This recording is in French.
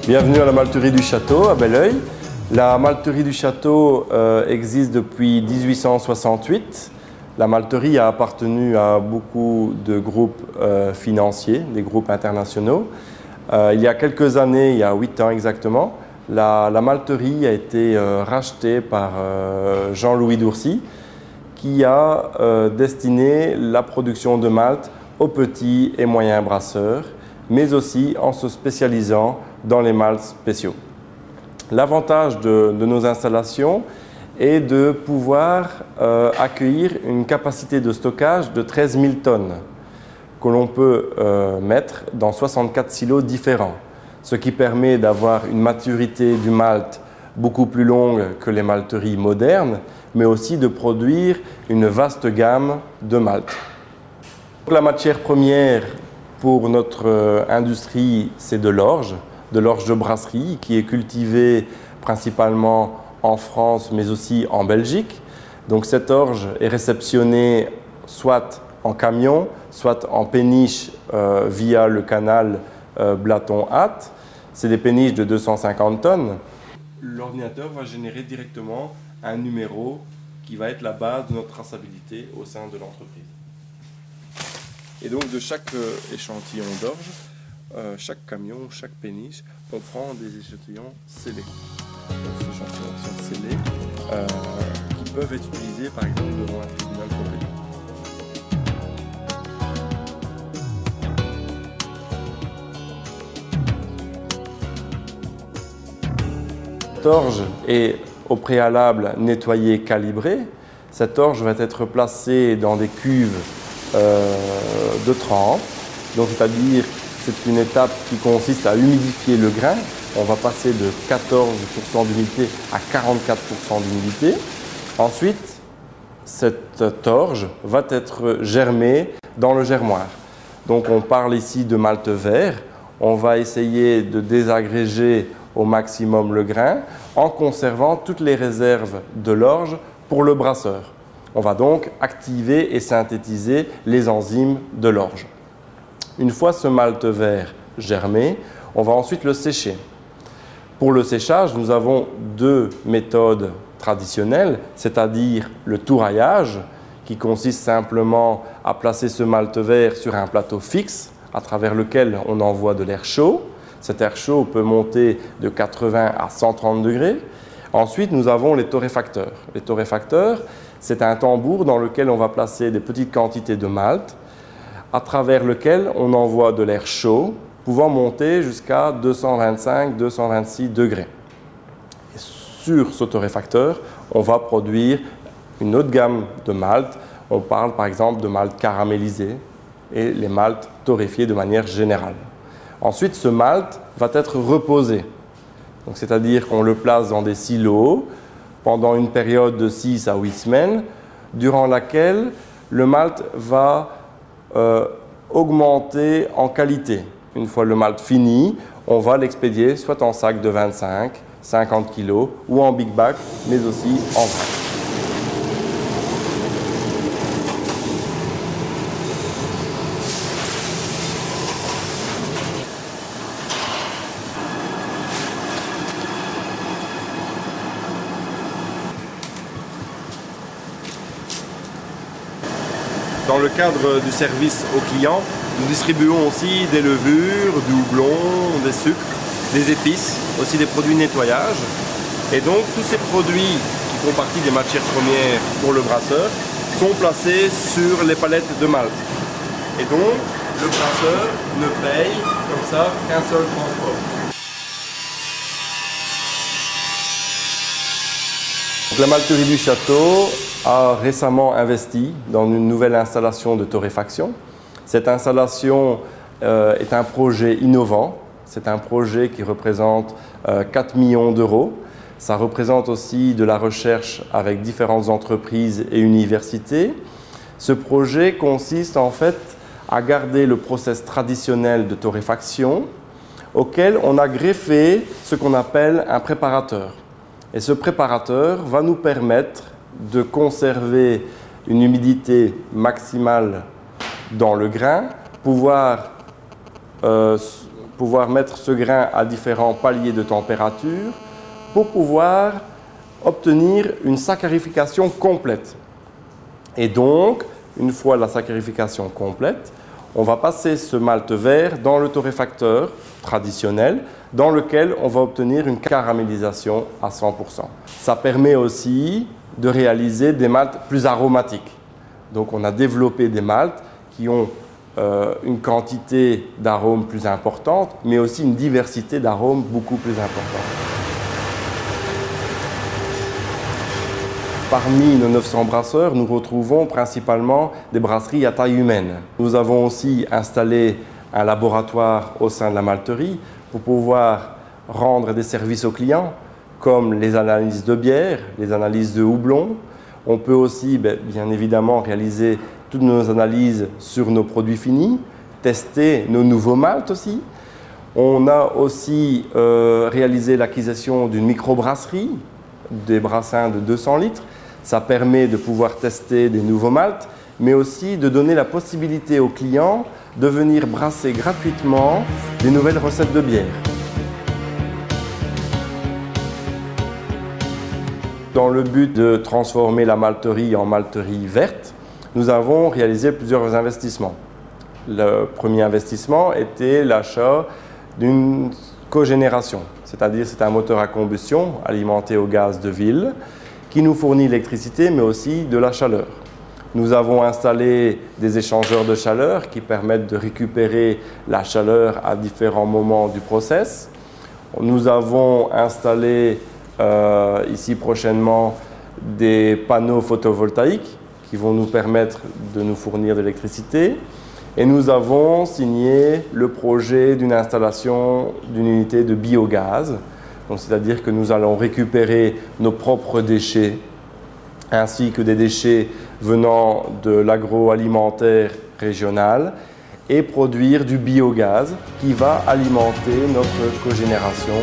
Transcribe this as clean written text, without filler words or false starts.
Bienvenue à la malterie du Château à Belleuil. La malterie du Château existe depuis 1868. La malterie a appartenu à beaucoup de groupes financiers, des groupes internationaux. Il y a quelques années, il y a 8 ans exactement, la malterie a été rachetée par Jean-Louis Dourcy, qui a destiné la production de malt aux petits et moyens brasseurs, mais aussi en se spécialisant dans les malts spéciaux. L'avantage de nos installations est de pouvoir accueillir une capacité de stockage de 13 000 tonnes que l'on peut mettre dans 64 silos différents, ce qui permet d'avoir une maturité du malt beaucoup plus longue que les malteries modernes, mais aussi de produire une vaste gamme de malt. La matière première pour notre industrie, c'est de l'orge de brasserie qui est cultivée principalement en France mais aussi en Belgique. Donc cette orge est réceptionnée soit en camion, soit en péniche via le canal Blaton-Hatt. C'est des péniches de 250 tonnes. L'ordinateur va générer directement un numéro qui va être la base de notre traçabilité au sein de l'entreprise. Et donc de chaque échantillon d'orge, chaque camion, chaque péniche, on prend des échantillons scellés. Donc ces échantillons sont scellés, qui peuvent être utilisés par exemple devant un tribunal compétent. Cette orge est au préalable nettoyée, calibrée. Cette orge va être placée dans des cuves de trempe, donc c'est-à-dire c'est une étape qui consiste à humidifier le grain. On va passer de 14% d'humidité à 44% d'humidité. Ensuite, cette orge va être germée dans le germoir. Donc on parle ici de malt vert. On va essayer de désagréger au maximum le grain en conservant toutes les réserves de l'orge pour le brasseur. On va donc activer et synthétiser les enzymes de l'orge. Une fois ce malt vert germé, on va ensuite le sécher. Pour le séchage, nous avons deux méthodes traditionnelles, c'est-à-dire le touraillage, qui consiste simplement à placer ce malt vert sur un plateau fixe, à travers lequel on envoie de l'air chaud. Cet air chaud peut monter de 80 à 130 degrés. Ensuite, nous avons les torréfacteurs. Les torréfacteurs, c'est un tambour dans lequel on va placer des petites quantités de malt, à travers lequel on envoie de l'air chaud, pouvant monter jusqu'à 225-226 degrés. Et sur ce torréfacteur, on va produire une autre gamme de malt. On parle par exemple de malt caramélisé et les malts torréfiés de manière générale. Ensuite, ce malt va être reposé. C'est-à-dire qu'on le place dans des silos pendant une période de 6 à 8 semaines, durant laquelle le malt va augmenter en qualité. Une fois le malt fini, on va l'expédier soit en sac de 25, 50 kg ou en big bag, mais aussi en vrac. Dans le cadre du service aux clients, nous distribuons aussi des levures, du houblon, des sucres, des épices, aussi des produits de nettoyage. Et donc tous ces produits qui font partie des matières premières pour le brasseur sont placés sur les palettes de malt. Et donc le brasseur ne paye comme ça qu'un seul transport. Donc, la malterie du Château a récemment investi dans une nouvelle installation de torréfaction. Cette installation est un projet innovant. C'est un projet qui représente 4 millions d'euros. Ça représente aussi de la recherche avec différentes entreprises et universités. Ce projet consiste en fait à garder le process traditionnel de torréfaction auquel on a greffé ce qu'on appelle un préparateur. Et ce préparateur va nous permettre de conserver une humidité maximale dans le grain, pouvoir pouvoir mettre ce grain à différents paliers de température pour pouvoir obtenir une saccharification complète. Et donc, une fois la saccharification complète, on va passer ce malt vert dans le torréfacteur traditionnel dans lequel on va obtenir une caramélisation à 100%. Ça permet aussi de réaliser des maltes plus aromatiques. Donc on a développé des maltes qui ont une quantité d'arômes plus importante, mais aussi une diversité d'arômes beaucoup plus importante. Parmi nos 900 brasseurs, nous retrouvons principalement des brasseries à taille humaine. Nous avons aussi installé un laboratoire au sein de la malterie pour pouvoir rendre des services aux clients, comme les analyses de bière, les analyses de houblon. On peut aussi, bien évidemment, réaliser toutes nos analyses sur nos produits finis, tester nos nouveaux maltes aussi. On a aussi réalisé l'acquisition d'une microbrasserie, des brassins de 200 litres. Ça permet de pouvoir tester des nouveaux maltes, mais aussi de donner la possibilité aux clients de venir brasser gratuitement des nouvelles recettes de bière. Dans le but de transformer la malterie en malterie verte, nous avons réalisé plusieurs investissements. Le premier investissement était l'achat d'une cogénération, c'est-à-dire c'est un moteur à combustion alimenté au gaz de ville qui nous fournit l'électricité mais aussi de la chaleur. Nous avons installé des échangeurs de chaleur qui permettent de récupérer la chaleur à différents moments du process. Nous avons installé ici prochainement des panneaux photovoltaïques qui vont nous permettre de nous fournir de l'électricité. Et nous avons signé le projet d'une installation d'une unité de biogaz. C'est-à-dire que nous allons récupérer nos propres déchets ainsi que des déchets venant de l'agroalimentaire régional et produire du biogaz qui va alimenter notre cogénération